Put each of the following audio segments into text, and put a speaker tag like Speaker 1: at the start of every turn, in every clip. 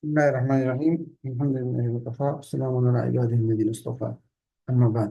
Speaker 1: بسم الله الرحمن الرحيم. الحمد لله وكفى والسلام على عباده الذين اصطفى. أما بعد.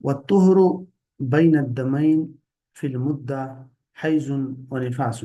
Speaker 1: والطهر بين الدمين في المدة حيز ونفاس.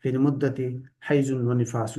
Speaker 1: في المدة حيز ونفاس.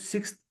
Speaker 1: 6th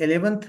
Speaker 1: 11th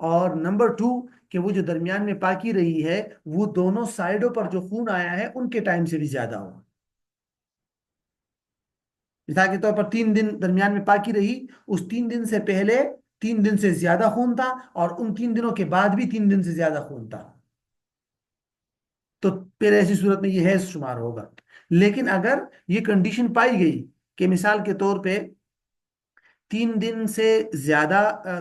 Speaker 1: اور نمبر 2 کہ وہ جو درمیان میں پاکی رہی ہے وہ دونوں سائڈوں پر جو خون آیا ہے ان کے ٹائم سے بھی زیادہ ہو. مثال کے طور پر 3 دن درمیان میں پاکی رہی، اس 3 دن سے پہلے 3 دن سے زیادہ خون تھا اور ان 3 دنوں کے بعد بھی 3 دن سے زیادہ خون تھا، تو پھر ایسی صورت میں یہ حیض شمار ہوگا. لیکن اگر یہ کنڈیشن پائی گئی کہ مثال کے طور پہ 3 دن سے زیادہ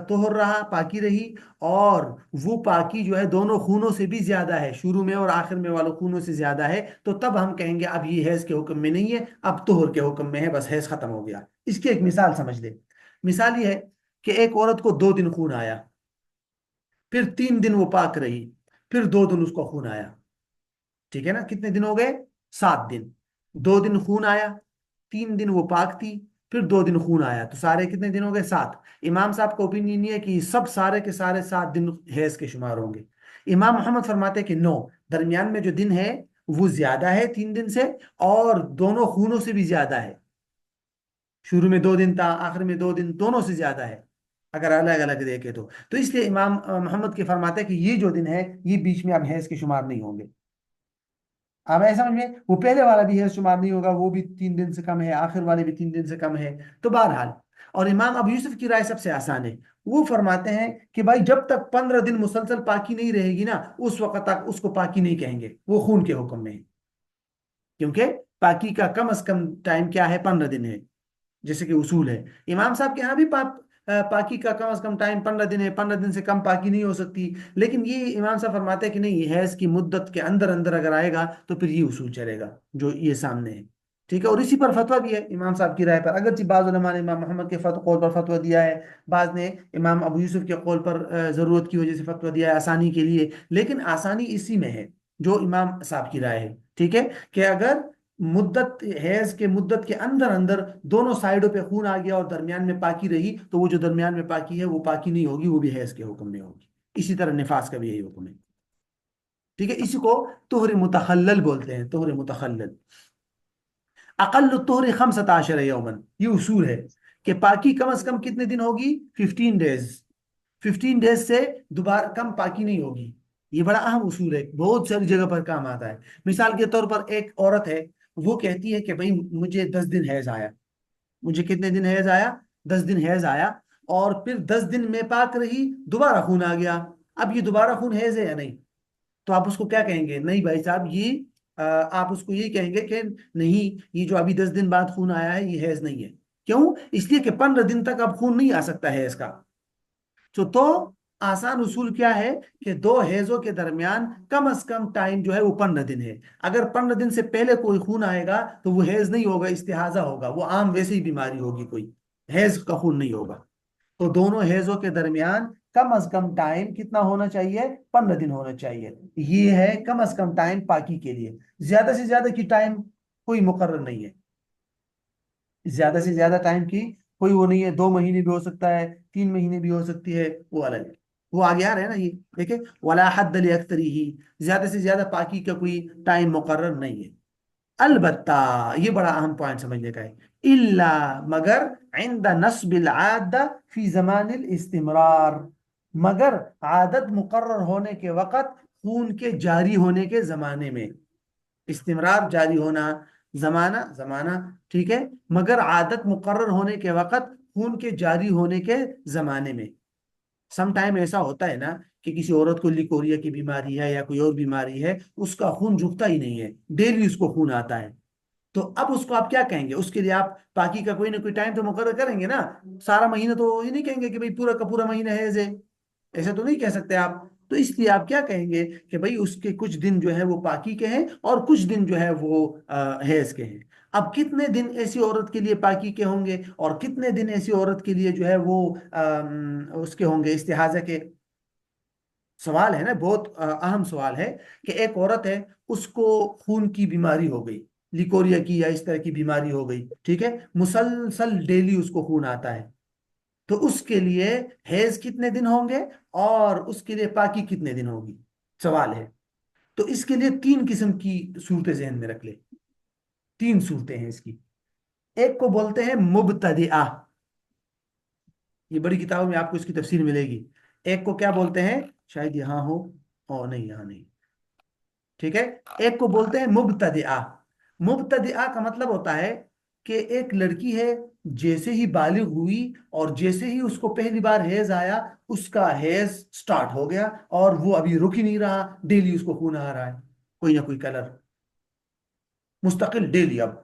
Speaker 1: طہر رہا، پاکی رہی، اور وہ پاکی جو ہے دونوں خونوں سے بھی زیادہ ہے، شروع میں اور آخر میں والوں خونوں سے زیادہ ہے، تو تب ہم کہیں گے اب یہ حیض کے حکم میں نہیں ہے، اب طہر کے حکم میں ہے، بس حیض ختم ہو گیا. اس کی ایک مثال سمجھ لیں. مثال یہ ہے کہ ایک عورت کو 2 دن خون آیا، پھر 3 دن وہ پاک رہی، پھر 2 دن اس کو خون آیا. ٹھیک ہے نا، کتنے دن ہو گئے؟ 7 دن. 2 دن خون آیا، 3 دن وہ پاک تھی، پھر 2 دن خون آیا، تو سارے کتنے دن ہو گئے؟ 7. امام صاحب کا اوپینین یہ ہے کہ سب سارے کے سارے 7 دن حیض کے شمار ہوں گے. امام محمد فرماتے ہیں کہ نو، درمیان میں جو دن ہے وہ زیادہ ہے 3 دن سے، اور دونوں خونوں سے بھی زیادہ ہے. شروع میں 2 دن تھا، آخر میں 2 دن، دونوں سے زیادہ ہے اگر الگ الگ دیکھے تو اس لیے امام محمد کے فرماتے ہیں کہ یہ جو دن ہے یہ بیچ میں اب حیض کے شمار نہیں ہوں گے. اب ایسا سمجھ میں وہ پہلے والا بھی حیض شمار نہیں ہوگا، وہ بھی 3 دن سے کم ہے، آخر والے بھی 3 دن سے کم ہے. تو بہرحال، اور امام ابو یوسف کی رائے سب سے آسان ہے. وہ فرماتے ہیں کہ بھائی جب تک 15 دن مسلسل پاکی نہیں رہے گی نا، اس وقت تک اس کو پاکی نہیں کہیں گے، وہ خون کے حکم میں ہے. کیونکہ پاکی کا کم از کم ٹائم کیا ہے؟ 15 دن ہے، جیسے کہ اصول ہے. امام صاحب کے ہاں بھی پاکی کا کم از کم ٹائم 15 دن ہے، 15 دن سے کم پاکی نہیں ہو سکتی. لیکن یہ امام صاحب فرماتے ہیں کہ نہیں، یہ حیض کی مدت کے اندر اندر اگر آئے گا تو پھر یہ اصول چلے گا جو یہ سامنے ہے. ٹھیک ہے، اور اسی پر فتویٰ بھی ہے امام صاحب کی رائے پر، اگرچہ بعض علماء نے امام محمد کے قول پر فتویٰ دیا ہے، بعض نے امام ابو یوسف کے قول پر ضرورت کی وجہ سے فتویٰ دیا ہے آسانی کے لیے. لیکن آسانی اسی میں ہے جو امام صاحب کی رائے ہے. ٹھیک ہے، کہ اگر مدت حیض کے مدت کے اندر اندر دونوں سائڈوں پہ خون آ گیا اور درمیان میں پاکی رہی، تو وہ جو درمیان میں پاکی ہے وہ پاکی نہیں ہوگی، وہ بھی حیض کے حکم میں ہوگی. اسی طرح نفاس کا بھی یہی حکم ہے. ٹھیک ہے، اسی کو طہر متخلل بولتے ہیں، طہر متخلل. اقل الطہر 15 یومن، یہ اصول ہے کہ پاکی کم از کم کتنے دن ہوگی؟ 15 ڈیز. 15 ڈیز سے دوبارہ کم پاکی نہیں ہوگی. یہ بڑا اہم اصول ہے، بہت ساری جگہ پر کام آتا ہے. مثال کے طور پر ایک عورت ہے، وہ کہتی ہے کہ بھئی مجھے 10 دن حیض آیا. مجھے کتنے دن حیض آیا؟ 10 دن حیض آیا، اور پھر 10 دن میں پاک رہی، دوبارہ خون آ گیا. اب یہ دوبارہ خون حیض ہے یا نہیں؟ تو آپ اس کو کیا کہیں گے؟ نہیں بھائی صاحب، یہ آپ اس کو یہ کہیں گے کہ نہیں، یہ جو ابھی 10 دن بعد خون آیا ہے یہ حیض نہیں ہے. کیوں؟ اس لیے کہ 15 دن تک اب خون نہیں آ سکتا حیض کا. تو آسان اصول کیا ہے کہ دو حیضوں کے درمیان کم از کم ٹائم جو ہے وہ 15 دن ہے. اگر 15 دن سے پہلے کوئی خون آئے گا تو وہ حیض نہیں ہوگا، استحاضہ ہوگا، وہ عام ویسے ہی بیماری ہوگی، کوئی حیض کا خون نہیں ہوگا. تو دونوں حیضوں کے درمیان کم از کم ٹائم کتنا ہونا چاہیے؟ 15 دن ہونا چاہیے. یہ ہے کم از کم ٹائم پاکی کے لیے. زیادہ سے زیادہ کی ٹائم کوئی مقرر نہیں ہے. زیادہ سے زیادہ ٹائم کی کوئی وہ نہیں ہے. 2 مہینے بھی ہو سکتا ہے، 3 مہینے بھی ہو سکتی ہے، وہ الگ ہے. وہ آگے آ رہے ہیں نا، یہ دیکھیں، ولا حد لاکثری ہی، زیادہ سے زیادہ پاکی کا کوئی ٹائم مقرر نہیں ہے. البتہ یہ بڑا اہم پوائنٹ سمجھنے کا ہے، الا مگر عند نصب العادہ فی زمان الاستمرار، مگر عادت مقرر ہونے کے وقت خون کے جاری ہونے کے زمانے میں. استمرار جاری ہونا، زمانہ زمانہ، ٹھیک ہے، مگر عادت مقرر ہونے کے وقت خون کے جاری ہونے کے زمانے میں. سم ٹائم ایسا ہوتا ہے نا کہ کسی عورت کو لیکوریا کی بیماری ہے یا کوئی اور بیماری ہے، اس کا خون رکتا ہی نہیں ہے، ڈیلی اس کو خون آتا ہے. تو اب اس کو آپ کیا کہیں گے؟ اس کے لیے آپ پاکی کا کوئی نہ کوئی ٹائم تو مقرر کریں گے نا. سارا مہینہ تو یہ نہیں کہیں گے کہ بھئی پورا کا پورا مہینہ حیض ہے، ایسا تو نہیں کہہ سکتے آپ. تو اس لیے آپ کیا کہیں گے کہ بھئی اس کے کچھ دن جو ہے وہ پاکی کے ہیں اور کچھ دن جو ہے وہ حیض کے ہیں. اب کتنے دن ایسی عورت کے لیے پاکی کے ہوں گے اور کتنے دن ایسی عورت کے لیے جو ہے وہ اس کے ہوں گے استحاضہ کے؟ سوال ہے نا، بہت اہم سوال ہے. کہ ایک عورت ہے، اس کو خون کی بیماری ہو گئی، لیکوریا کی یا اس طرح کی بیماری ہو گئی، ٹھیک ہے، مسلسل ڈیلی اس کو خون آتا ہے. تو اس کے لیے حیض کتنے دن ہوں گے اور اس کے لیے پاکی کتنے دن ہوگی؟ سوال ہے. تو اس کے لیے 3 قسم کی صورتیں ذہن میں رکھ لے. 3 صورتیں ہیں اس کی. ایک کو بولتے ہیں مبتدئہ، یہ بڑی کتابوں میں آپ کو اس کی تفسیر ملے گی. ایک کو کیا بولتے ہیں، شاید یہاں ہو، او نہیں یہاں نہیں، ٹھیک ہے، ایک کو بولتے ہیں مبتدئہ۔ مبتدئہ کا مطلب ہوتا ہے کہ ایک لڑکی ہے، جیسے ہی بالغ ہوئی اور جیسے ہی اس کو پہلی بار حیض آیا، اس کا حیض سٹارٹ ہو گیا اور وہ ابھی رک ہی نہیں رہا، ڈیلی اس کو خون آ رہا ہے، کوئی نہ کوئی کلر، مستقل ڈیلی۔ اب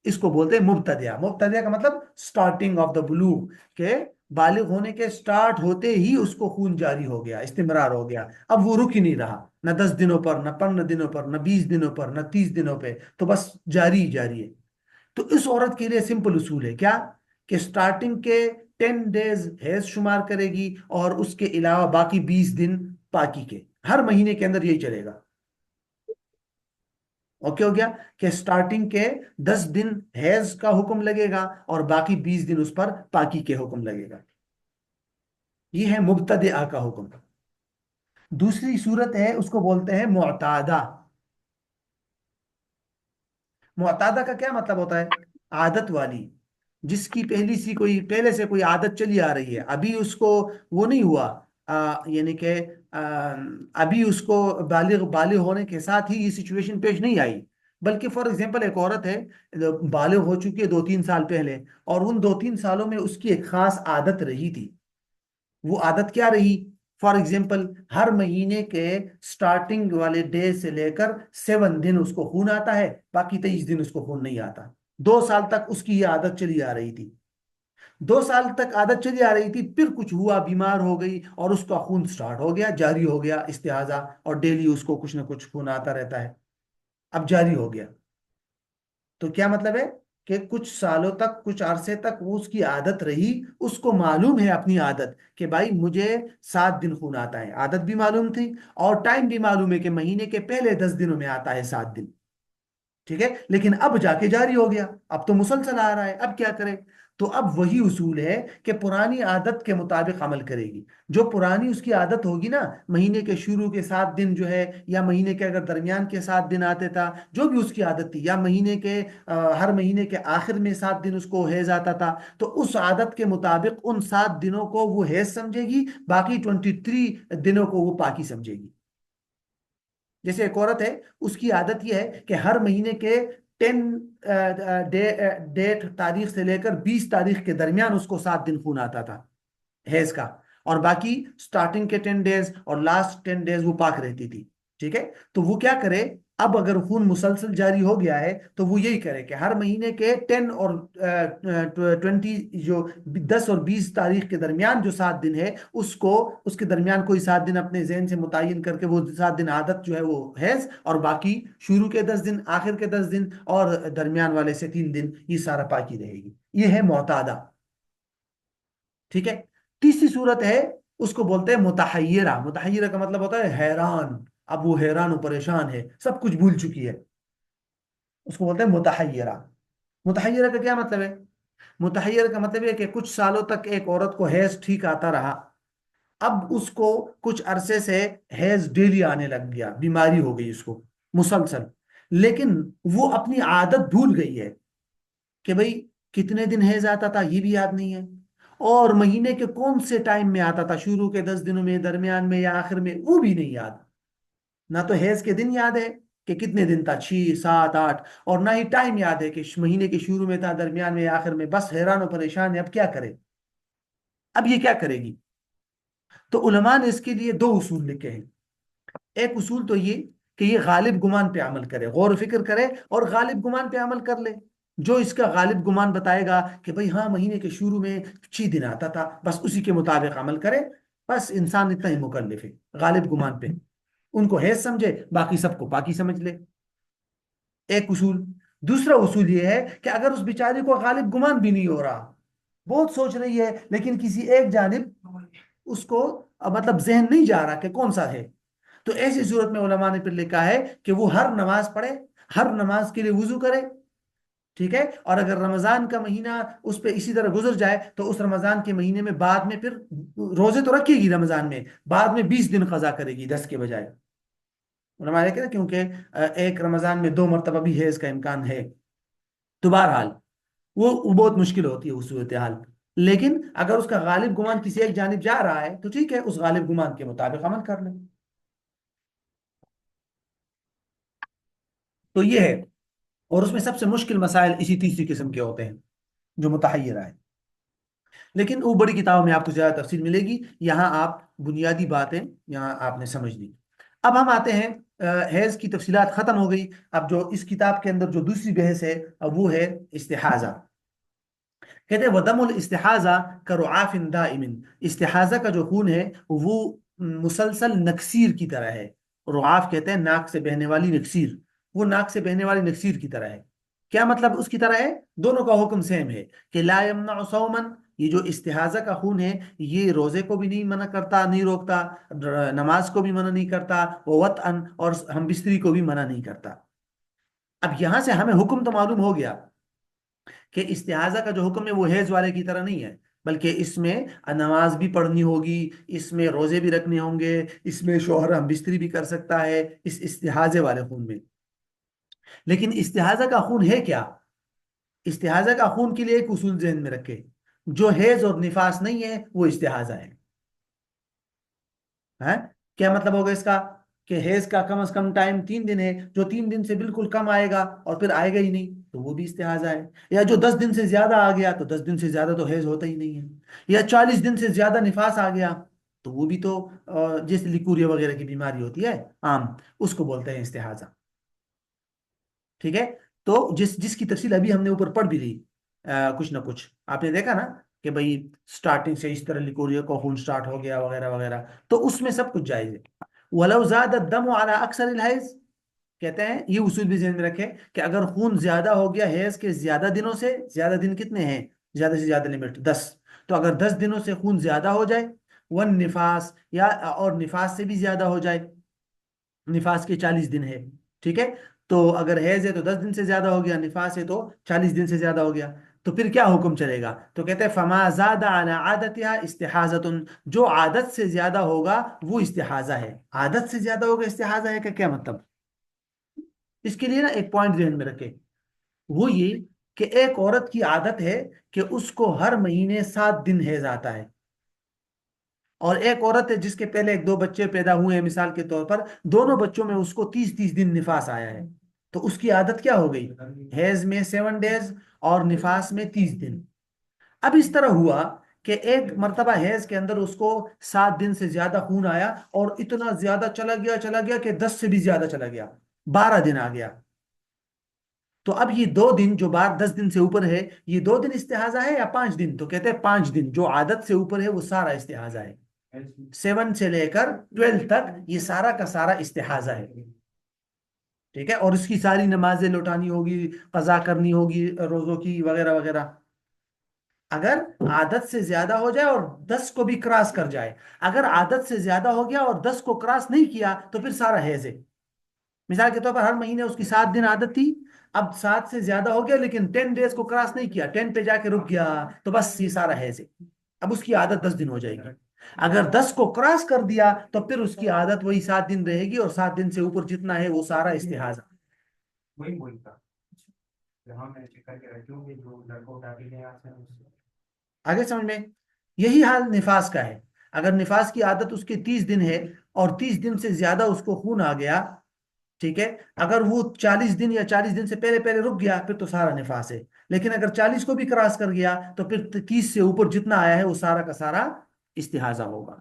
Speaker 1: اس کو بولتے ہیں مبتدیہ۔ مبتدیہ کا مطلب سٹارٹنگ آف دا بلوغ، کہ بالغ ہونے کے سٹارٹ ہوتے ہی اس کو خون جاری ہو گیا، استمرار ہو گیا، اب وہ رک ہی نہیں رہا، نہ 10 دنوں پر، نہ 15 دنوں پر، نہ 20 دنوں پر، نہ 30 دنوں پہ، تو بس جاری ہی جاری ہے۔ تو اس عورت کے لیے سمپل اصول ہے کیا، کہ سٹارٹنگ کے 10 ڈیز حیض شمار کرے گی، اور اس کے علاوہ باقی 20 دن پاکی کے، ہر مہینے کے اندر یہی چلے گا۔ اوکے ہو گیا، کہ سٹارٹنگ کے 10 دن حیض کا حکم لگے گا اور باقی 20 دن اس پر پاکی کے حکم لگے گا۔ یہ ہے مبتدئہ کا حکم۔ دوسری صورت ہے، اس کو بولتے ہیں معتادہ۔ معتادہ کا کیا مطلب ہوتا ہے، عادت والی، جس کی پہلے سے کوئی عادت چلی آ رہی ہے، ابھی اس کو وہ نہیں ہوا، یعنی کہ آ، ابھی اس کو بالغ ہونے کے ساتھ ہی یہ سچویشن پیش نہیں آئی، بلکہ فار ایگزامپل ایک عورت ہے، بالغ ہو چکی ہے 2-3 سال پہلے، اور ان 2-3 سالوں میں اس کی ایک خاص عادت رہی تھی۔ وہ عادت کیا رہی، فار ایگزامپل ہر مہینے کے سٹارٹنگ والے ڈے سے لے کر 7 دن اس کو خون آتا ہے، باقی 23 دن اس کو خون نہیں آتا۔ 2 سال تک اس کی یہ عادت چلی آ رہی تھی، 2 سال تک عادت چلی آ رہی تھی، پھر کچھ ہوا، بیمار ہو گئی اور اس کا خون سٹارٹ ہو گیا، جاری ہو گیا استحاضہ، اور ڈیلی اس کو کچھ نہ کچھ خون آتا رہتا ہے، اب جاری ہو گیا۔ تو کیا مطلب ہے، کہ کچھ سالوں تک، کچھ عرصے تک وہ اس کی عادت رہی، اس کو معلوم ہے اپنی عادت، کہ بھائی مجھے 7 دن خون آتا ہے، عادت بھی معلوم تھی اور ٹائم بھی معلوم ہے کہ مہینے کے پہلے 10 دنوں میں آتا ہے 7 دن، ٹھیک ہے، لیکن اب جا کے جاری ہو گیا، اب تو مسلسل آ رہا ہے، اب کیا کرے؟ تو اب وہی اصول ہے کہ پرانی عادت کے مطابق عمل کرے گی۔ جو پرانی اس کی عادت ہوگی نا، مہینے کے شروع کے 7 دن جو ہے، یا مہینے کے اگر درمیان کے 7 دن آتے تھا، جو بھی اس کی عادت تھی، یا مہینے کے ہر مہینے کے آخر میں 7 دن اس کو حیض آتا تھا، تو اس عادت کے مطابق ان 7 دنوں کو وہ حیض سمجھے گی، باقی 23 دنوں کو وہ پاکی سمجھے گی۔ جیسے ایک عورت ہے، اس کی عادت یہ ہے کہ ہر مہینے کے 10 ڈیٹ تاریخ سے لے کر 20 تاریخ کے درمیان اس کو 7 دن خون آتا تھا حیض کا، اور باقی سٹارٹنگ کے 10 ڈیز اور لاسٹ 10 ڈیز وہ پاک رہتی تھی، ٹھیک ہے۔ تو وہ کیا کرے، اب اگر خون مسلسل جاری ہو گیا ہے تو وہ یہی کرے کہ ہر مہینے کے 10 اور 20، جو 10 اور 20 تاریخ کے درمیان جو 7 دن ہے، اس کو اس کے درمیان کوئی 7 دن اپنے ذہن سے متعین کر کے، وہ 7 دن عادت جو ہے وہ حیض، اور باقی شروع کے 10 دن، آخر کے 10 دن، اور درمیان والے سے 3 دن، یہ سارا پاکی رہے گی۔ یہ ہے معتادہ، ٹھیک ہے۔ تیسری صورت ہے، اس کو بولتے ہیں متحیرہ۔ متحیرہ کا مطلب ہوتا ہے حیران، اب وہ حیران و پریشان ہے، سب کچھ بھول چکی ہے، اس کو بولتے ہیں متحیرہ۔ متحیرہ کا کیا مطلب ہے، متحیرہ کا مطلب ہے کہ کچھ سالوں تک ایک عورت کو حیض ٹھیک آتا رہا، اب اس کو کچھ عرصے سے حیض ڈیلی آنے لگ گیا، بیماری ہو گئی اس کو مسلسل، لیکن وہ اپنی عادت بھول گئی ہے، کہ بھئی کتنے دن حیض آتا تھا یہ بھی یاد نہیں ہے، اور مہینے کے کون سے ٹائم میں آتا تھا، شروع کے 10 دنوں میں، درمیان میں، یا آخر میں، وہ بھی نہیں یاد۔ نہ تو حیض کے دن یاد ہے کہ کتنے دن تھا، 6 7 8، اور نہ ہی ٹائم یاد ہے کہ مہینے کے شروع میں تھا، درمیان میں، یا آخر میں، بس حیران و پریشان ہے، اب کیا کرے؟ اب یہ کیا کرے گی؟ تو علماء نے اس کے لیے 2 اصول لکھے ہیں۔ ایک اصول تو یہ کہ یہ غالب گمان پہ عمل کرے، غور و فکر کرے اور غالب گمان پہ عمل کر لے، جو اس کا غالب گمان بتائے گا کہ بھئی ہاں مہینے کے شروع میں 6 دن آتا تھا، بس اسی کے مطابق عمل کرے، بس انسان اتنا ہی مکلف ہے غالب گمان پہ، ان کو حیض سمجھے، باقی سب کو پاکی سمجھ لے، ایک اصول۔ دوسرا اصول یہ ہے کہ اگر اس بیچاری کو غالب گمان بھی نہیں ہو رہا، بہت سوچ رہی ہے، لیکن کسی ایک جانب اس کو مطلب ذہن نہیں جا رہا کہ کون سا ہے، تو ایسی صورت میں علماء نے پھر لکھا ہے کہ وہ ہر نماز پڑھے، ہر نماز کے لیے وضو کرے، ٹھیک ہے، اور اگر رمضان کا مہینہ اس پہ اسی طرح گزر جائے تو اس رمضان کے مہینے میں بعد میں پھر روزے تو رکھے گی رمضان میں، بعد میں 20 دن قضا کرے گی 10 کے بجائے، علماء نے کہا کیونکہ ایک رمضان میں 2 مرتبہ بھی حیض کا امکان ہے، تو بہرحال وہ بہت مشکل ہوتی ہے وہ صورتحال۔ لیکن اگر اس کا غالب گمان کسی ایک جانب جا رہا ہے تو ٹھیک ہے، اس غالب گمان کے مطابق عمل کر لیں. تو یہ ہے. اور اس میں سب سے مشکل مسائل اسی تیسری قسم کے ہوتے ہیں جو متحیرہ ہے. لیکن وہ بڑی کتابوں میں آپ کو زیادہ تفصیل ملے گی. یہاں آپ بنیادی باتیں یہاں آپ نے سمجھ لی. اب ہم آتے ہیں، حیض کی تفصیلات ختم ہو گئی. اب جو اس کتاب کے اندر جو دوسری بحث ہے اب وہ ہے استحاضہ. کہتے ہیں وَدَمُ الْإِسْتِحَاذَةِ كَرُعَافٍ دَائِمٍ. استحاضہ کا جو خون ہے وہ مسلسل نکسیر کی طرح ہے. رعاف کہتے ہیں ناک سے بہنے والی نکسیر. وہ ناک سے بہنے والی نکسیر کی طرح ہے. کیا مطلب اس کی طرح ہے؟ دونوں کا حکم سیم ہے کہ لا يمنع صوما. یہ جو استحاضہ کا خون ہے یہ روزے کو بھی نہیں منع کرتا، نہیں روکتا، نماز کو بھی منع نہیں کرتا، وطئن اور ہم بستری کو بھی منع نہیں کرتا. اب یہاں سے ہمیں حکم تو معلوم ہو گیا کہ استحاضہ کا جو حکم ہے وہ حیض والے کی طرح نہیں ہے، بلکہ اس میں نماز بھی پڑھنی ہوگی، اس میں روزے بھی رکھنے ہوں گے، اس میں شوہر ہم بستری بھی کر سکتا ہے اس استحاضے والے خون میں. لیکن استحاضہ کا خون ہے کیا؟ استحاضہ کا خون کے لیے ایک اصول ذہن میں رکھے، جو حیض اور نفاس نہیں ہے وہ استحاضہ ہے. ہیں؟ کیا مطلب ہوگا اس کا؟ کہ حیض کا کم از کم ٹائم 3 دن ہے، جو 3 دن سے بالکل کم آئے گا اور پھر آئے گا ہی نہیں تو وہ بھی استحاضہ ہے. یا جو 10 دن سے زیادہ آ گیا تو 10 دن سے زیادہ تو حیض ہوتا ہی نہیں ہے. یا 40 دن سے زیادہ نفاس آ گیا تو وہ بھی تو جیسے لیکوریا وغیرہ کی بیماری ہوتی ہے عام، اس کو بولتے ہیں استحاضہ. ٹھیک ہے. تو جس جس کی تفصیل ابھی ہم نے اوپر پڑھ بھی لی کچھ نہ کچھ آپ نے دیکھا نا کہ بھائی سٹارٹنگ سے اس طرح لیکوریا کو خون سٹارٹ ہو گیا وغیرہ وغیرہ، تو اس میں سب کچھ جائز ہے. وَلَوْ زَادَ الدَّمُ عَلَى أَكْثَرِ الْحَيْضِ. کہتے ہیں یہ اصول بھی ذہن میں رکھیں کہ اگر خون زیادہ ہو گیا حیض کے زیادہ دنوں سے، زیادہ دن کتنے ہیں؟ زیادہ سے زیادہ لمٹ 10. تو اگر 10 دنوں سے خون زیادہ ہو جائے، ون نفاس یا اور نفاس سے بھی زیادہ ہو جائے، نفاس کے 40 دن ہے، ٹھیک ہے. تو اگر حیض ہے تو 10 دن سے زیادہ ہو گیا، نفاس ہے تو 40 دن سے زیادہ ہو گیا. تو پھر کیا حکم چلے گا؟ تو کہتے ہیں فما زاد علی عادتها استحاضۃ. جو عادت سے زیادہ ہوگا وہ استحاضہ ہے. عادت سے زیادہ ہوگا استحاضہ ہے کا کیا مطلب؟ اس کے لیے نا ایک پوائنٹ ذہن میں رکھے، وہ یہ کہ ایک عورت کی عادت ہے کہ اس کو ہر مہینے 7 دن حیض آتا ہے، اور ایک عورت ہے جس کے پہلے 1 2 بچے پیدا ہوئے ہیں مثال کے طور پر، دونوں بچوں میں اس کو 30 30 دن نفاس آیا ہے. تو اس کی عادت کیا ہو گئی؟ حیض میں 7 ڈیز اور نفاس میں 30 دن. اب اس طرح ہوا کہ ایک مرتبہ حیض کے اندر اس کو 7 دن سے زیادہ خون آیا اور اتنا زیادہ چلا گیا کہ 10 سے بھی زیادہ چلا گیا، 12 دن آ گیا. تو اب یہ 2 دن جو 10 دن سے اوپر ہے، یہ 2 دن استحاضہ ہے یا 5 دن؟ تو کہتے ہیں 5 دن جو عادت سے اوپر ہے وہ سارا استحاضہ ہے. 7 سے لے کر 12 تک یہ سارا کا سارا استحاضہ ہے. ٹھیک ہے. اور اس کی ساری نمازیں لوٹانی ہوگی، قضا کرنی ہوگی روزوں کی وغیرہ وغیرہ. اگر عادت سے زیادہ ہو جائے اور 10 کو بھی کراس کر جائے، اگر عادت سے زیادہ ہو گیا اور 10 کو کراس نہیں کیا تو پھر سارا حیض ہے. مثال کے طور پر ہر مہینے اس کی 7 دن عادت تھی، اب 7 سے زیادہ ہو گیا لیکن 10 ڈیز کو کراس نہیں کیا، 10 پہ جا کے رک گیا تو بس یہ سارا حیض ہے. اب اس کی عادت 10 دن ہو جائے گی. اگر 10 کو کراس کر دیا تو پھر اس کی عادت وہی 7 دن رہے گی، اور 7 دن سے اوپر جتنا ہے وہ سارا استحاضہ. وہی بولتا آگے سمجھ میں. یہی حال نفاس کا ہے. اگر نفاس کی عادت اس کے 30 دن ہے اور 30 دن سے زیادہ اس کو خون آ گیا، ٹھیک ہے، اگر وہ 40 دن یا 40 دن سے پہلے پہلے رک گیا پھر تو سارا نفاس ہے. لیکن اگر 40 کو بھی کراس کر گیا تو پھر 30 سے اوپر جتنا آیا ہے وہ سارا کا سارا استحاضہ ہوگا.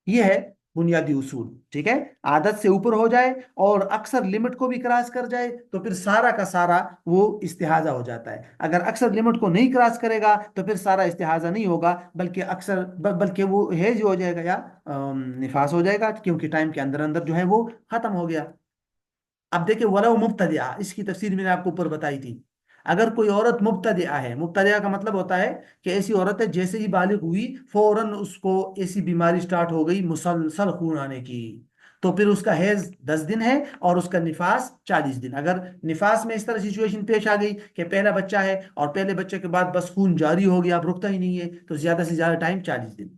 Speaker 1: یہ ہے بنیادی اصول. ٹھیک ہے. عادت سے اوپر ہو جائے اور اکثر لمٹ کو بھی کراس کر جائے تو پھر سارا کا سارا وہ استحاضہ ہو جاتا ہے. اگر اکثر لمٹ کو نہیں کراس کرے گا تو پھر سارا استحاضہ نہیں ہوگا، بلکہ بلکہ وہ حیض ہو جائے گا یا نفاس ہو جائے گا، کیونکہ ٹائم کے اندر اندر جو ہے وہ ختم ہو گیا. اب دیکھیں ولو مبتدعہ، اس کی تفسیر میں نے آپ کو اوپر بتائی تھی. اگر کوئی عورت مبتدعہ ہے، مبتدعہ کا مطلب ہوتا ہے کہ ایسی عورت ہے جیسے ہی بالغ ہوئی فوراً اس کو ایسی بیماری سٹارٹ ہو گئی مسلسل خون آنے کی، تو پھر اس کا حیض 10 دن ہے اور اس کا نفاس 40 دن. اگر نفاس میں اس طرح سچویشن پیش آ گئی کہ پہلا بچہ ہے اور پہلے بچے کے بعد بس خون جاری ہو گیا، اب رکتا ہی نہیں ہے، تو زیادہ سے زیادہ ٹائم 40 دن.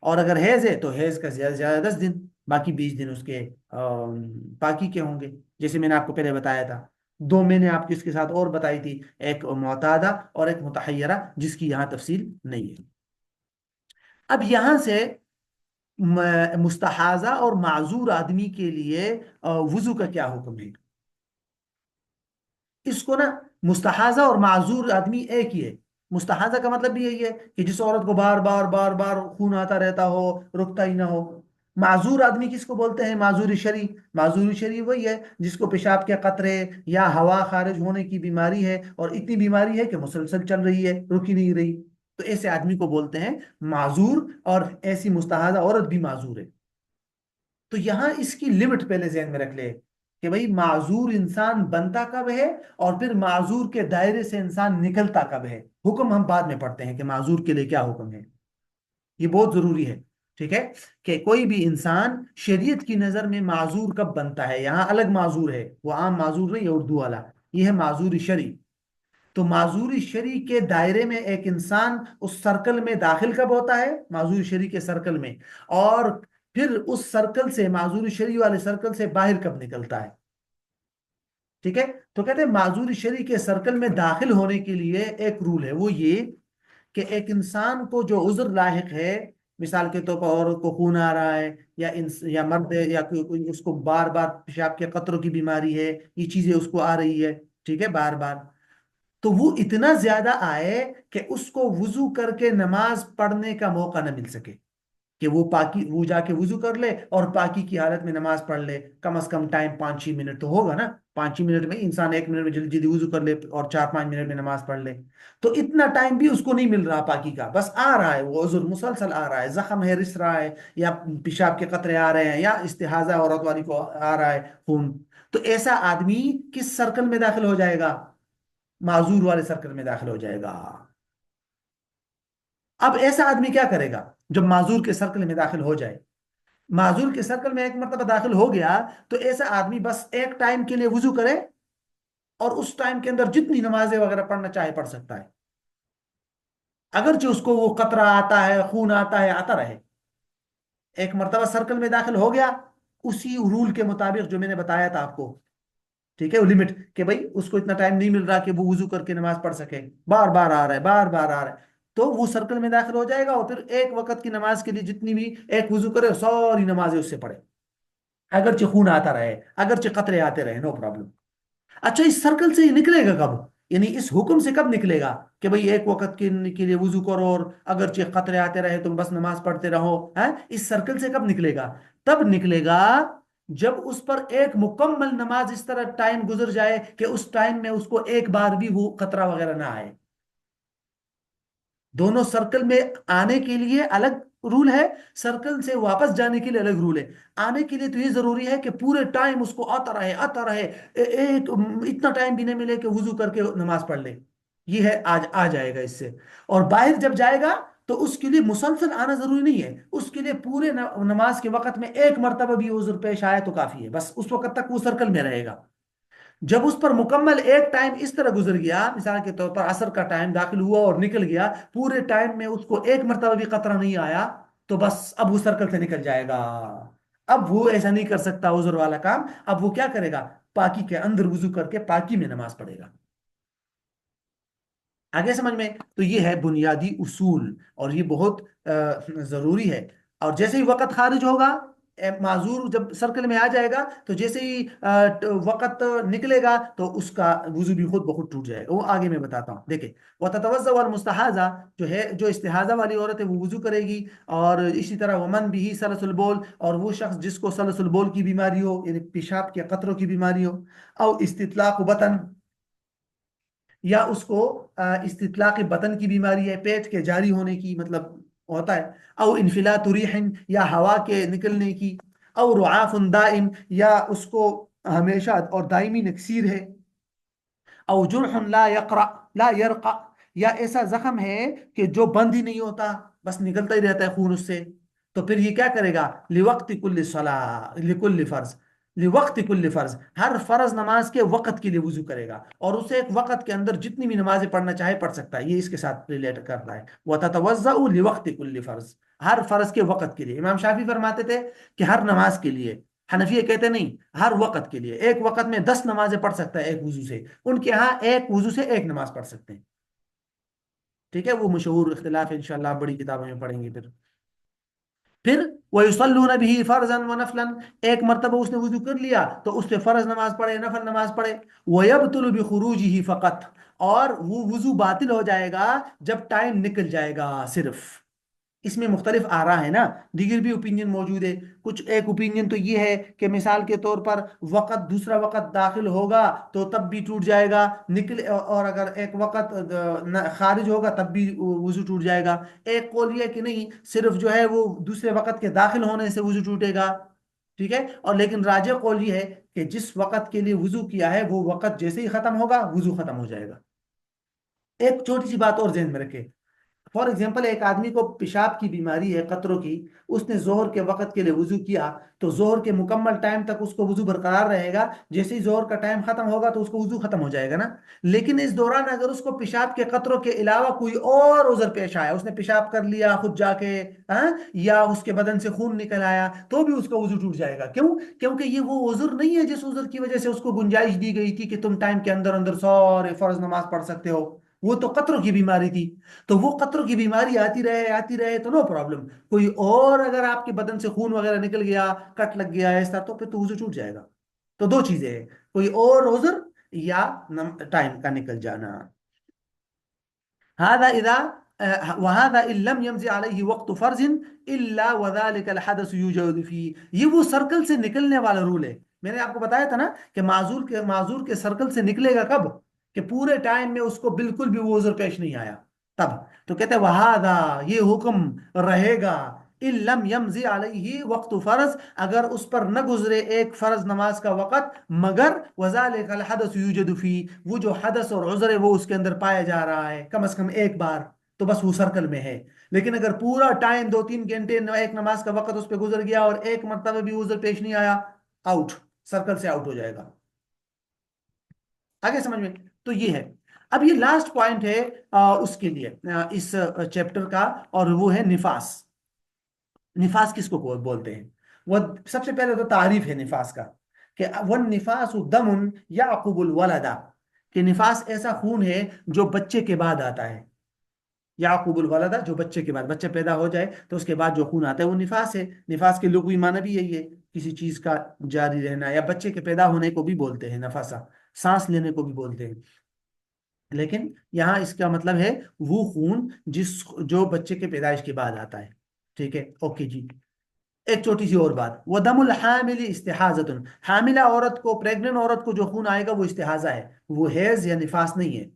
Speaker 1: اور اگر حیض ہے تو حیض کا زیادہ سے زیادہ 10 دن، باقی 20 دن اس کے باقی کے ہوں گے جیسے میں نے آپ کو پہلے بتایا تھا. دو میں نے آپ کو اس کے ساتھ اور بتائی تھی، ایک معتادہ اور ایک متحیرہ، جس کی یہاں تفصیل نہیں ہے۔ اب یہاں سے مستحاضہ اور معذور آدمی کے لیے وضو کا کیا حکم ہے؟ اس کو نا، مستحاضہ اور معذور آدمی ایک ہی ہے۔ مستحاضہ کا مطلب بھی یہی ہے کہ جس عورت کو بار بار بار بار خون آتا رہتا ہو، رکتا ہی نہ ہو۔ معذور آدمی کس کو بولتے ہیں؟ معذور شرعی۔ معذور شرعی وہی ہے جس کو پیشاب کے قطرے یا ہوا خارج ہونے کی بیماری ہے، اور اتنی بیماری ہے کہ مسلسل چل رہی ہے، رک ہی نہیں رہی، تو ایسے آدمی کو بولتے ہیں معذور، اور ایسی مستحاضہ عورت بھی معذور ہے۔ تو یہاں اس کی لمٹ پہلے ذہن میں رکھ لے کہ بھئی معذور انسان بنتا کب ہے، اور پھر معذور کے دائرے سے انسان نکلتا کب ہے۔ حکم ہم بعد میں پڑھتے ہیں کہ معذور کے لیے کیا حکم ہے، یہ بہت ضروری ہے، ٹھیک ہے؟ کہ کوئی بھی انسان شریعت کی نظر میں معذور کب بنتا ہے، یہاں الگ معذور ہے، وہ عام معذور نہیں ہے اردو والا، یہ ہے معذور شرعی۔ تو معذور شرعی کے دائرے میں ایک انسان اس سرکل میں داخل کب ہوتا ہے؟ معذور شرعی کے سرکل میں، اور پھر اس سرکل سے، معذور شرعی والے سرکل سے باہر کب نکلتا ہے، ٹھیک ہے؟ تو کہتے ہیں معذور شرعی کے سرکل میں داخل ہونے کے لیے ایک رول ہے، وہ یہ کہ ایک انسان کو جو عذر لاحق ہے، مثال کے طور پر عورت کو خون آ رہا ہے، یا مرد ہے، یا اس کو بار بار پیشاب کے قطروں کی بیماری ہے، یہ چیزیں اس کو آ رہی ہے، ٹھیک ہے، بار بار، تو وہ اتنا زیادہ آئے کہ اس کو وضو کر کے نماز پڑھنے کا موقع نہ مل سکے، کہ وہ جا کے وضو کر لے اور پاکی کی حالت میں نماز پڑھ لے۔ کم از کم ٹائم 5-6 منٹ تو ہوگا نا، 5 ہی منٹ میں انسان 1 منٹ میں جلدی جلدی وضو کر لے اور 4-5 منٹ میں نماز پڑھ لے، تو اتنا ٹائم بھی اس کو نہیں مل رہا پاکی کا، بس آ رہا ہے وہ عذر، مسلسل آ رہا ہے، زخم ہے رس رہا ہے، یا پیشاب کے قطرے آ رہے ہیں، یا استحاضہ عورت والی کو آ رہا ہے خون، تو ایسا آدمی کس سرکل میں داخل ہو جائے گا؟ معذور والے سرکل میں داخل ہو جائے گا۔ اب ایسا آدمی کیا کرے گا جب معذور کے سرکل میں داخل ہو جائے؟ معذور کے سرکل میں ایک مرتبہ داخل ہو گیا تو ایسا آدمی بس ایک ٹائم کے لیے وضو کرے، اور اس ٹائم کے اندر جتنی نمازیں وغیرہ پڑھنا چاہے پڑھ سکتا ہے، اگرچہ اس کو وہ قطرہ آتا ہے، خون آتا ہے، آتا رہے۔ ایک مرتبہ سرکل میں داخل ہو گیا، اسی رول کے مطابق جو میں نے بتایا تھا آپ کو، ٹھیک ہے، وہ لمٹ کہ بھائی اس کو اتنا ٹائم نہیں مل رہا کہ وہ وضو کر کے نماز پڑھ سکے، بار بار آ رہا ہے، بار بار آ رہا ہے، تو وہ سرکل میں داخل ہو جائے گا، اور پھر ایک وقت کی نماز کے لیے جتنی بھی ایک وضو کرے، ساری نمازیں اس سے پڑھے، اگرچہ خون آتا رہے، اگرچہ قطرے آتے رہے، نو پرابلم۔ اچھا، اس سرکل سے یہ نکلے گا کب؟ یعنی اس حکم سے کب نکلے گا کہ بھئی ایک وقت کے لیے وضو کرو، اور اگرچہ قطرے آتے رہے تم بس نماز پڑھتے رہو، ہیں؟ اس سرکل سے کب نکلے گا؟ تب نکلے گا جب اس پر ایک مکمل نماز اس طرح ٹائم گزر جائے کہ اس ٹائم میں اس کو ایک بار بھی وہ قطرہ وغیرہ نہ آئے۔ دونوں سرکل میں آنے کے لیے الگ رول ہے، سرکل سے واپس جانے کے لیے الگ رول ہے۔ آنے کے لیے تو یہ ضروری ہے کہ پورے ٹائم اس کو آتا رہے، آتا رہے، ایک اتنا ٹائم بھی نہیں ملے کہ وضو کر کے نماز پڑھ لے، یہ ہے آج آ جائے گا اس سے۔ اور باہر جب جائے گا تو اس کے لیے مسلسل آنا ضروری نہیں ہے، اس کے لیے پورے نماز کے وقت میں ایک مرتبہ بھی عذر پیش آئے تو کافی ہے، بس اس وقت تک وہ سرکل میں رہے گا۔ جب اس پر مکمل ایک ٹائم اس طرح گزر گیا، مثال کے طور پر عصر کا ٹائم داخل ہوا اور نکل گیا، پورے ٹائم میں اس کو ایک مرتبہ بھی قطرہ نہیں آیا، تو بس اب وہ سرکل سے نکل جائے گا۔ اب وہ ایسا نہیں کر سکتا عذر والا کام، اب وہ کیا کرے گا؟ پاکی کے اندر وضو کر کے پاکی میں نماز پڑھے گا۔ آگے سمجھ میں؟ تو یہ ہے بنیادی اصول، اور یہ بہت ضروری ہے۔ اور جیسے ہی وقت خارج ہوگا، معذور جب سرکل میں آ جائے گا، تو جیسے ہی وقت نکلے گا تو اس کا وضو بھی خود بخود ٹوٹ جائے گا، وہ آگے میں بتاتا ہوں، دیکھیں۔ وَتَتَوَضَّأُ الْمُسْتَحَاضَةُ جو ہے، جو استحاضہ والی عورت ہے، وہ وضو کرے گی، اور اسی طرح ومن بھی سلس البول، اور وہ شخص جس کو سلس البول کی بیماری ہو، یعنی پیشاب کے قطروں کی بیماری ہو، او استطلاق بطن، یا اس کو استطلاق بطن کی بیماری ہے، پیٹ کے جاری ہونے کی مطلب ہوتا ہے، او انفلات ریح، یا ہوا کے نکلنے کی، او رعاف دائم، یا اس کو ہمیشہ اور دائمی نکسیر ہے، او جرح لا یرقع، یا ایسا زخم ہے کہ جو بند ہی نہیں ہوتا، بس نکلتا ہی رہتا ہے خون اس سے، تو پھر یہ کیا کرے گا؟ لوقت کل صلاح لکل فرض، لوقت کل فرض، ہر فرض نماز کے وقت کے لیے وضو کرے گا، اور اسے ایک وقت کے اندر جتنی بھی نمازیں پڑھنا چاہے پڑھ سکتا ہے، یہ اس کے ساتھ ریلیٹ کرتا ہے۔ وَتَتَوَضَّأُ لِوَقْتِ كُلِّ فرض، ہر فرض کے وقت کے لیے۔ امام شافعی فرماتے تھے کہ ہر نماز کے لیے، حنفیہ کہتے ہیں نہیں، ہر وقت کے لیے، ایک وقت میں 10 نمازیں پڑھ سکتا ہے ایک وضو سے، ان کے ہاں ایک وضو سے ایک نماز پڑھ سکتے ہیں. ٹھیک ہے، وہ مشہور اختلاف ہے، انشاءاللہ آپ بڑی کتابوں میں پڑھیں گے. پھر وَيُصَلُّونَ بِهِ فَرْضًا وَنَفْلًا، ایک مرتبہ اس نے وضو کر لیا تو اس پہ فرض نماز پڑھے، نفل نماز پڑھے. وَيَبْطُلُ بِخُرُوجِهِ فقط، اور وہ وضو باطل ہو جائے گا جب ٹائم نکل جائے گا صرف. اس میں مختلف آراء ہے نا، دیگر بھی اوپینین موجود ہے. کچھ ایک اوپینین تو یہ ہے کہ مثال کے طور پر وقت، دوسرا وقت داخل ہوگا تو تب بھی ٹوٹ جائے گا، نکل، اور اگر ایک وقت خارج ہوگا تب بھی وضو ٹوٹ جائے گا. ایک قول یہ ہے کہ نہیں، صرف جو ہے وہ دوسرے وقت کے داخل ہونے سے وضو ٹوٹے گا. ٹھیک ہے، اور لیکن راجح قول یہ ہے کہ جس وقت کے لیے وضو کیا ہے وہ وقت جیسے ہی ختم ہوگا وضو ختم ہو جائے گا. ایک چھوٹی سی بات اور ذہن میں رکھے، فار ایگزامپل ایک آدمی کو پیشاب کی بیماری ہے قطروں کی، اس نے ظہر کے وقت کے لیے وضو کیا تو ظہر کے مکمل ٹائم تک اس کو وضو برقرار رہے گا، جیسے ہی ظہر کا ٹائم ختم ہوگا تو اس کو وضو ختم ہو جائے گا نا. لیکن اس دوران اگر اس کو پیشاب کے قطروں کے علاوہ کوئی اور عذر پیش آیا، اس نے پیشاب کر لیا خود جا کے، ہاں، یا اس کے بدن سے خون نکل آیا، تو بھی اس کا وضو ٹوٹ جائے گا. کیوں؟ کیونکہ یہ وہ عذر نہیں ہے جس عذر کی وجہ سے اس کو گنجائش دی گئی تھی کہ تم ٹائم کے اندر اندر سارے فرض نماز پڑھ سکتے ہو. وہ تو قطروں کی بیماری تھی، تو وہ قطروں کی بیماری آتی رہے تو نو پرابلم. کوئی اور اگر آپ کے بدن سے خون وغیرہ نکل گیا، کٹ لگ گیا ایسا، تو پھر تو وضو ٹوٹ جائے گا. تو دو چیزیں ہیں، کوئی اور عذر یا ٹائم کا نکل جانا. هذا اذا وهذا ان لم يمضي عليه وقت فرض الا وذلك الحدث يوجد فيه. یہ وہ سرکل سے نکلنے والا رول ہے. میں نے آپ کو بتایا تھا نا کہ معذور کے سرکل سے نکلے گا کب؟ کہ پورے ٹائم میں اس کو بالکل بھی وہ عذر پیش نہیں آیا تب. تو کہتے ہیں وہذا، یہ حکم رہے گا، ان لم یمضی علیہ وقت فرض، اگر اس پر نہ گزرے ایک فرض نماز کا وقت، مگر وذالک الحدث یوجد فی، وہ جو حدث اور عذر ہے وہ اس کے اندر پایا جا رہا ہے کم از کم ایک بار، تو بس وہ سرکل میں ہے. لیکن اگر پورا ٹائم 2-3 گھنٹے ایک نماز کا وقت اس پہ گزر گیا اور ایک مرتبہ بھی عذر پیش نہیں آیا، آؤٹ، سرکل سے آؤٹ ہو جائے گا. آگے سمجھ میں؟ تو یہ ہے. اب یہ لاسٹ پوائنٹ ہے اس کے لیے اس چیپٹر کا، اور وہ ہے نفاس. نفاس کس کو بولتے ہیں؟ وہ سب سے پہلے تو تعریف ہے نفاس کا، کہ والنفاس دم یعقب الولد، کہ نفاس ایسا خون ہے جو بچے کے بعد آتا ہے. یعقوب الولد، جو بچے کے بعد، بچہ پیدا ہو جائے تو اس کے بعد جو خون آتا ہے وہ نفاس ہے. نفاس کے لغوی معنی بھی یہی ہے، کسی چیز کا جاری رہنا، یا بچے کے پیدا ہونے کو بھی بولتے ہیں نفاسا، سانس لینے کو بھی بولتے ہیں. لیکن یہاں اس کا مطلب ہے وہ خون جو بچے کے پیدائش کے بعد آتا ہے. ٹھیک ہے، اوکے جی. ایک چھوٹی سی اور بات، وہ دم الحامل استحاضۃ، حاملہ عورت کو، پریگننٹ عورت کو جو خون آئے گا وہ استحاضہ ہے، وہ حیض یا نفاس نہیں ہے.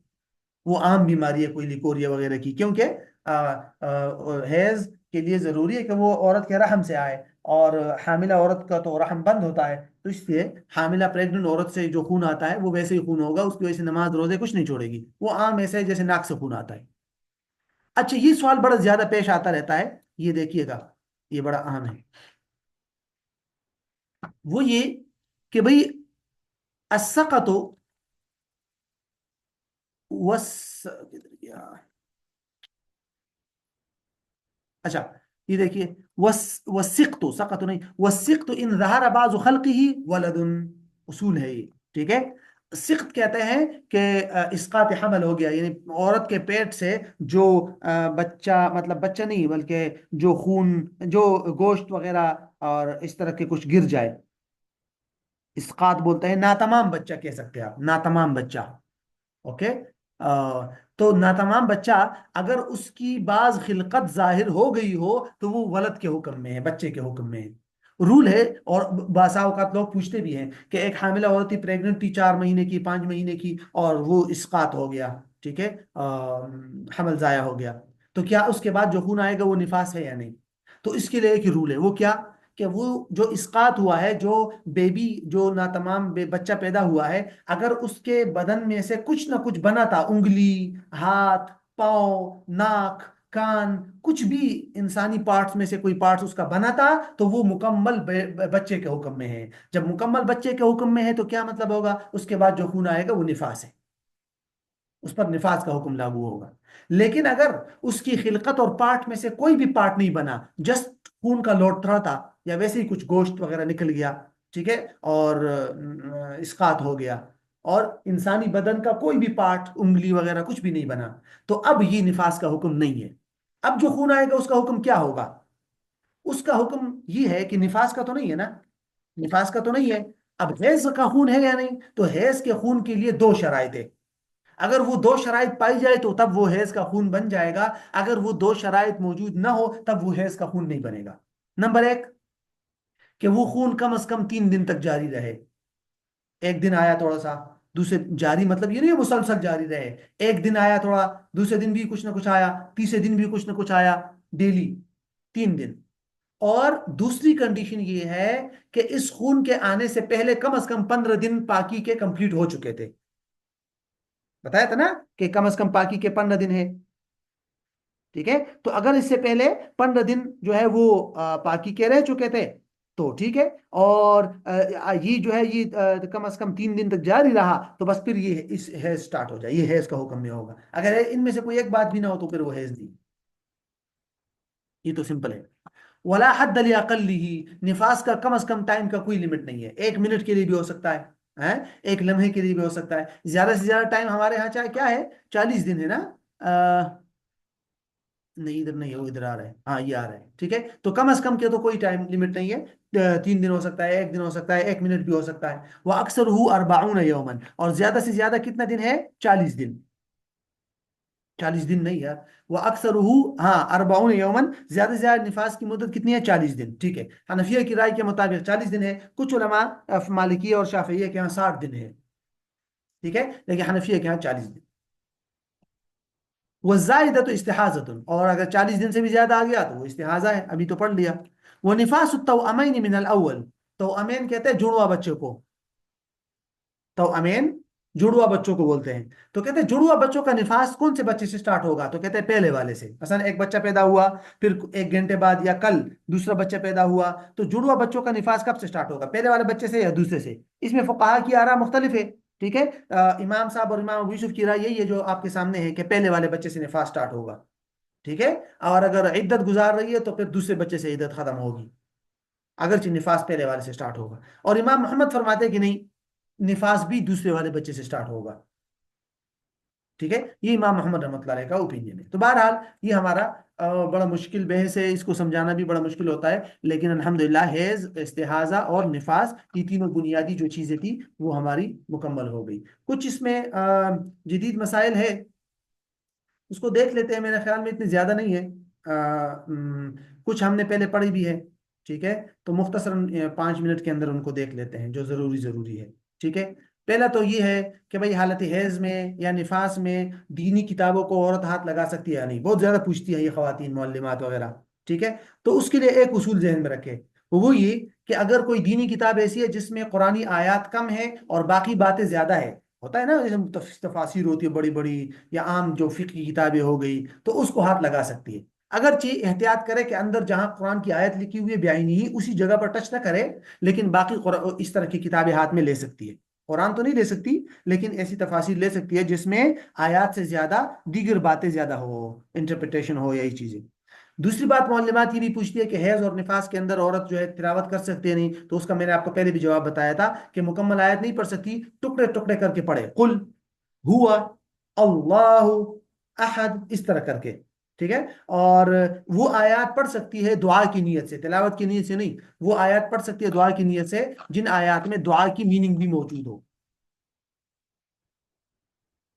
Speaker 1: وہ عام بیماری ہے کوئی لیکوریا وغیرہ کی، کیونکہ حیض کے لیے ضروری ہے کہ وہ عورت کے رحم سے آئے، اور حاملہ عورت کا تو رحم بند ہوتا ہے، تو اس لیے حاملہ پریگننٹ عورت سے جو خون آتا ہے وہ ویسے ہی خون ہوگا، اس کی وجہ سے نماز روزے کچھ نہیں چھوڑے گی، وہ عام ایسے ہے جیسے ناک سے خون آتا ہے. اچھا، یہ سوال بڑا زیادہ پیش آتا رہتا ہے، یہ دیکھیے گا، یہ بڑا اہم ہے. وہ یہ کہ بھئی السقط کدھر گیا؟ اچھا، یہ دیکھیے، وسقط، سقط نہیں، وسقط ان ظہر بعض خلقه ولد، اصول ہے یہ. ٹھیک ہے، سقط کہتے ہیں کہ اسقاط حمل ہو گیا، یعنی عورت کے پیٹ سے جو بچہ، مطلب بچہ نہیں بلکہ جو خون، جو گوشت وغیرہ اور اس طرح کے کچھ گر جائے، اسقاط بولتے ہیں. ناتمام بچہ کہہ سکتے ہیں آپ، ناتمام بچہ. اوکے، تو ناتمام بچہ اگر اس کی بعض خلقت ظاہر ہو گئی ہو تو وہ ولد کے حکم میں ہے، بچے کے حکم میں ہے، رول ہے. اور بعض اوقات لوگ پوچھتے بھی ہیں کہ ایک حاملہ عورت تھی، پریگننٹ تھی، 4 مہینے کی، 5 مہینے کی، اور وہ اسقاط ہو گیا، ٹھیک ہے، حمل ضائع ہو گیا، تو کیا اس کے بعد جو خون آئے گا وہ نفاس ہے یا نہیں؟ تو اس کے لیے ایک رول ہے، وہ کیا؟ کہ وہ جو اسقاط ہوا ہے، جو بیبی، جو ناتمام بچہ پیدا ہوا ہے، اگر اس کے بدن میں سے کچھ نہ کچھ بنا تھا، انگلی، ہاتھ، پاؤں، ناک، کان، کچھ بھی انسانی پارٹس میں سے کوئی پارٹس اس کا بنا تھا، تو وہ مکمل بچے کے حکم میں ہے. جب مکمل بچے کے حکم میں ہے تو کیا مطلب ہوگا؟ اس کے بعد جو خون آئے گا وہ نفاس ہے، اس پر نفاس کا حکم لاگو ہوگا. لیکن اگر اس کی خلقت اور پارٹ میں سے کوئی بھی پارٹ نہیں بنا، جسٹ خون کا لوٹ رہا تھا، یا ویسے ہی کچھ گوشت وغیرہ نکل گیا، ٹھیک ہے، اور اسقاط ہو گیا، اور انسانی بدن کا کوئی بھی پارٹ، انگلی وغیرہ کچھ بھی نہیں بنا، تو اب یہ نفاس کا حکم نہیں ہے۔ اب جو خون آئے گا اس کا حکم کیا ہوگا؟ اس کا حکم یہ ہے کہ نفاس کا تو نہیں ہے نا، نفاس کا تو نہیں ہے، اب حیض کا خون ہے یا نہیں؟ تو حیض کے خون کے لیے دو شرائط ہے، اگر وہ دو شرائط پائی جائے تو تب وہ حیض کا خون بن جائے گا، اگر وہ دو شرائط موجود نہ ہو تب وہ حیض کا خون نہیں بنے گا۔ نمبر ایک، کہ وہ خون کم از کم 3 دن تک جاری رہے، ایک دن آیا تھوڑا سا، دوسرے جاری مطلب یہ نہیں ہے مسلسل جاری رہے، ایک دن آیا تھوڑا، دوسرے دن بھی کچھ نہ کچھ آیا، تیسرے دن بھی کچھ نہ کچھ آیا، ڈیلی 3 دن۔ اور دوسری کنڈیشن یہ ہے کہ اس خون کے آنے سے پہلے کم از کم 15 دن پاکی کے کمپلیٹ ہو چکے تھے، بتایا تھا نا کہ کم از کم پاکی کے 15 دن ہے، ٹھیک ہے؟ تو اگر اس سے پہلے 15 دن جو ہے وہ پاکی کے رہ چکے تھے تو ٹھیک ہے، اور یہ جو ہے یہ کم از کم 3 دن تک جاری رہا تو بس پھر یہ اس حیض سٹارٹ ہو جائے، یہ حیض کا حکم میں ہوگا، اگر ان میں سے کوئی ایک بات بھی نہ ہو تو پھر وہ حیض نہیں، یہ تو سمپل ہے۔ ولا حد لاقلہ، نفاس کا کم از کم ٹائم کا کوئی لمٹ نہیں ہے، 1 منٹ کے لیے بھی ہو سکتا ہے، 1 لمحے کے لیے بھی ہو سکتا ہے، زیادہ سے زیادہ ٹائم ہمارے ہاں چاہے کیا ہے، 40 دن ہے نا، نہیں ادھر نہیں ہے، وہ ادھر آ رہا ہے، ہاں یہ آ رہا ہے، ٹھیک ہے، تو کم از کم کے تو کوئی ٹائم لمٹ نہیں ہے، 3 دن ہو سکتا ہے، 1 دن ہو سکتا ہے، 1 منٹ بھی ہو سکتا ہے، وہ اکثر ہو 40 یومن، اور زیادہ سے زیادہ کتنا دن ہے؟ 40 دن، 40 دن نہیں یار، وہ اکثر ہو، ہاں 40 یومن، زیادہ سے زیادہ نفاس کی مدت کتنی ہے؟ 40 دن، ٹھیک ہے، حنفیہ کی رائے کے مطابق 40 دن ہے، کچھ علماء مالکیہ اور شافعیہ کے یہاں 60 دن ہے، ٹھیک ہے، لیکن حنفیہ کے یہاں 40 دن۔ والزائدہ استحاضۃ، اور اگر 40 دن سے بھی زیادہ آ گیا تو وہ استحاضہ ہے، ابھی تو پڑھ لیا۔ وہ نفاس التوأمین من الاول، توأمین کہتے ہیں جڑوا بچوں کو، توأمین جڑوا بچوں کو بولتے ہیں، تو کہتے ہیں جڑوا بچوں کا نفاس کون سے بچے سے سٹارٹ ہوگا؟ تو کہتے ہیں پہلے والے سے، مثلا ایک بچہ پیدا ہوا، پھر 1 گھنٹے بعد یا کل دوسرا بچہ پیدا ہوا، تو جڑوا بچوں کا نفاس کب سے سٹارٹ ہوگا؟ پہلے والے بچے سے یا دوسرے سے؟ اس میں فقہا کی آراء مختلف ہے، ٹھیک ہے، امام صاحب اور امام ابو یوسف کی رائے یہی ہے جو آپ کے سامنے ہے کہ پہلے والے بچے سے نفاس سٹارٹ ہوگا، ٹھیک ہے، اور اگر عدت گزار رہی ہے تو پھر دوسرے بچے سے عدت ختم ہوگی، اگرچہ نفاس پہلے والے سے سٹارٹ ہوگا، اور امام محمد فرماتے ہیں کہ نہیں، نفاس بھی دوسرے والے بچے سے سٹارٹ ہوگا، ٹھیک ہے، یہ امام محمد رحمۃ اللہ علیہ کا اوپینین ہے۔ تو بہرحال یہ ہمارا بڑا مشکل بحث ہے، اس کو سمجھانا بھی بڑا مشکل ہوتا ہے، لیکن الحمدللہ حیض، استحاضہ اور نفاس، یہ تینوں بنیادی جو چیزیں تھی وہ ہماری مکمل ہو گئی۔ کچھ اس میں جدید مسائل ہے، اس کو دیکھ لیتے ہیں، میرے خیال میں اتنے زیادہ نہیں ہے، کچھ ہم نے پہلے پڑھی بھی ہے، ٹھیک ہے، تو مختصراً 5 منٹ کے اندر ان کو دیکھ لیتے ہیں جو ضروری ہے، ٹھیک ہے۔ پہلا تو یہ ہے کہ بھائی حالت حیض میں یا نفاس میں دینی کتابوں کو عورت ہاتھ لگا سکتی ہے یا نہیں، بہت زیادہ پوچھتی ہیں یہ خواتین معلمات وغیرہ، ٹھیک ہے، تو اس کے لیے ایک اصول ذہن میں رکھے، وہ یہ کہ اگر کوئی دینی کتاب ایسی ہے جس میں قرآنی آیات کم ہے اور باقی باتیں زیادہ ہے، ہوتا ہے نا جیسے تفاسیر ہوتی ہے بڑی بڑی، یا عام جو فقہ کی کتابیں ہو گئی، تو اس کو ہاتھ لگا سکتی ہے، اگرچہ احتیاط کرے کہ اندر جہاں قرآن کی آیت لکھی ہوئی ہے بعینی ہی اسی جگہ پر ٹچ نہ کرے، لیکن باقی اس طرح کی کتابیں ہاتھ میں لے سکتی ہے، قرآن تو نہیں لے سکتی لیکن ایسی تفاسیر لے سکتی ہے جس میں آیات سے زیادہ دیگر باتیں زیادہ ہو، انٹرپریٹیشن ہو، یہی چیزیں۔ دوسری بات معلمات یہ بھی پوچھتی ہے کہ حیض اور نفاس کے اندر عورت جو ہے تلاوت کر سکتی ہے نہیں، تو اس کا میں نے آپ کو پہلے بھی جواب بتایا تھا کہ مکمل آیت نہیں پڑھ سکتی، ٹکڑے ٹکڑے کر کے پڑھے، قل ہوا اللہ احد، اس طرح کر کے، ٹھیک ہے، اور وہ آیات پڑھ سکتی ہے دعا کی نیت سے، تلاوت کی نیت سے نہیں، وہ آیات پڑھ سکتی ہے دعا کی نیت سے جن آیات میں دعا کی میننگ بھی موجود ہو،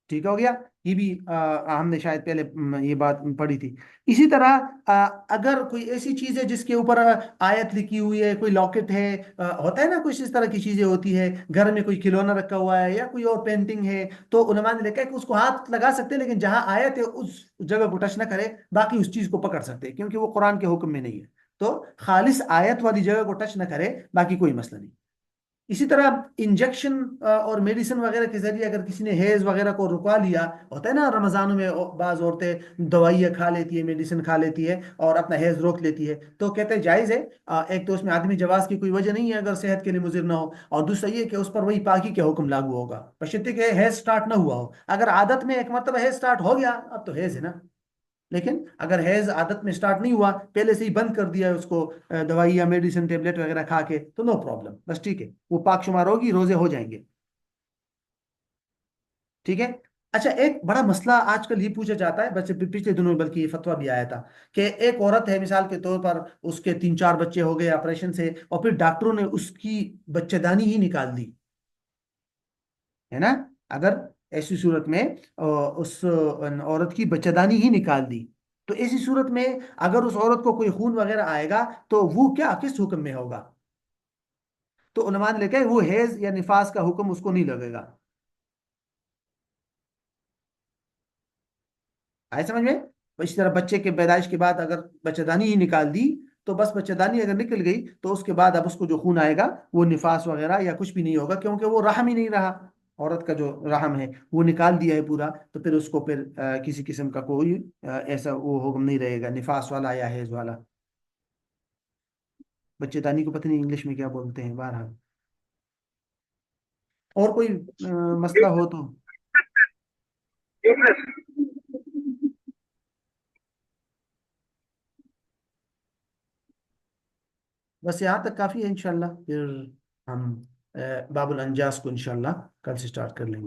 Speaker 1: ٹھیک ہو گیا، یہ بھی ہم نے شاید پہلے یہ بات پڑھی تھی۔ اسی طرح اگر کوئی ایسی چیز ہے جس کے اوپر آیت لکھی ہوئی ہے، کوئی لاکٹ ہے، ہوتا ہے نا کچھ اس طرح کی چیزیں ہوتی ہے، گھر میں کوئی کھلونا رکھا ہوا ہے یا کوئی اور پینٹنگ ہے، تو علماء نے لکھا ہے کہ اس کو ہاتھ لگا سکتے ہیں لیکن جہاں آیت ہے اس جگہ کو ٹچ نہ کرے، باقی اس چیز کو پکڑ سکتے ہیں کیونکہ وہ قرآن کے حکم میں نہیں ہے، تو خالص آیت والی جگہ کو ٹچ نہ کرے، باقی کوئی مسئلہ نہیں۔ اسی طرح انجیکشن اور میڈیسن وغیرہ کے ذریعے اگر کسی نے حیض وغیرہ کو رکوا لیا، ہوتا ہے نا رمضانوں میں بعض عورتیں دوائیاں کھا لیتی ہے، میڈیسن کھا لیتی ہے اور اپنا حیض روک لیتی ہے، تو کہتے ہیں جائز ہے، ایک تو اس میں عدم جواز کی کوئی وجہ نہیں ہے اگر صحت کے لیے مضر نہ ہو، اور دوسرا یہ کہ اس پر وہی پاکی کے حکم لاگو ہوگا بشرطے کہ حیض سٹارٹ نہ ہوا ہو، اگر عادت میں ایک مرتبہ حیض سٹارٹ ہو گیا اب تو حیض ہے نا، لیکن اگر حیض عادت میں سٹارٹ نہیں ہوا، پہلے سے ہی بند کر دیا ہے اس کو دوائی یا میڈیسن ٹیبلٹ وغیرہ کھا کے، تو نو پرابلم، بس ٹھیک ہے، وہ پاک شمار ہوگی، روزے ہو جائیں گے. ٹھیک ہے. اچھا، ایک بڑا مسئلہ آج کل یہ پوچھا جاتا ہے، بس پچھلے دنوں بلکہ یہ فتویٰ بھی آیا تھا، کہ ایک عورت ہے مثال کے طور پر، اس کے 3 4 بچے ہو گئے آپریشن سے، اور پھر ڈاکٹروں نے اس کی بچہ دانی ہی نکال دی، ہے نا. اگر ایسی صورت میں اس عورت کی بچہ دانی ہی نکال دی، تو ایسی صورت میں اگر اس عورت کو کوئی خون وغیرہ آئے گا تو وہ کیا کس حکم میں ہوگا؟ تو علماء نے لکھا ہے وہ حیض یا نفاس کا حکم اس کو نہیں لگے گا. آئے سمجھ میں؟ اسی طرح بچے کے پیدائش کے بعد اگر بچہ دانی ہی نکال دی، تو بس بچہ دانی اگر نکل گئی تو اس کے بعد اب اس کو جو خون آئے گا وہ نفاس وغیرہ یا کچھ بھی نہیں ہوگا، کیونکہ وہ رحم ہی نہیں رہا. عورت کا جو رحم ہے وہ نکال دیا ہے پورا، تو پھر اس کو پھر کسی قسم کا کوئی ایسا وہ حکم نہیں رہے گا نفاس والا یا حیض والا. بچے دانی کو پتہ نہیں انگلش میں کیا بولتے ہیں، بہرحال. اور کوئی مسئلہ ہو تو. بس یہاں تک کافی ہے انشاءاللہ، پھر ہم باب الانجاز کو انشاءاللہ کل سے سٹارٹ کر لیں گے.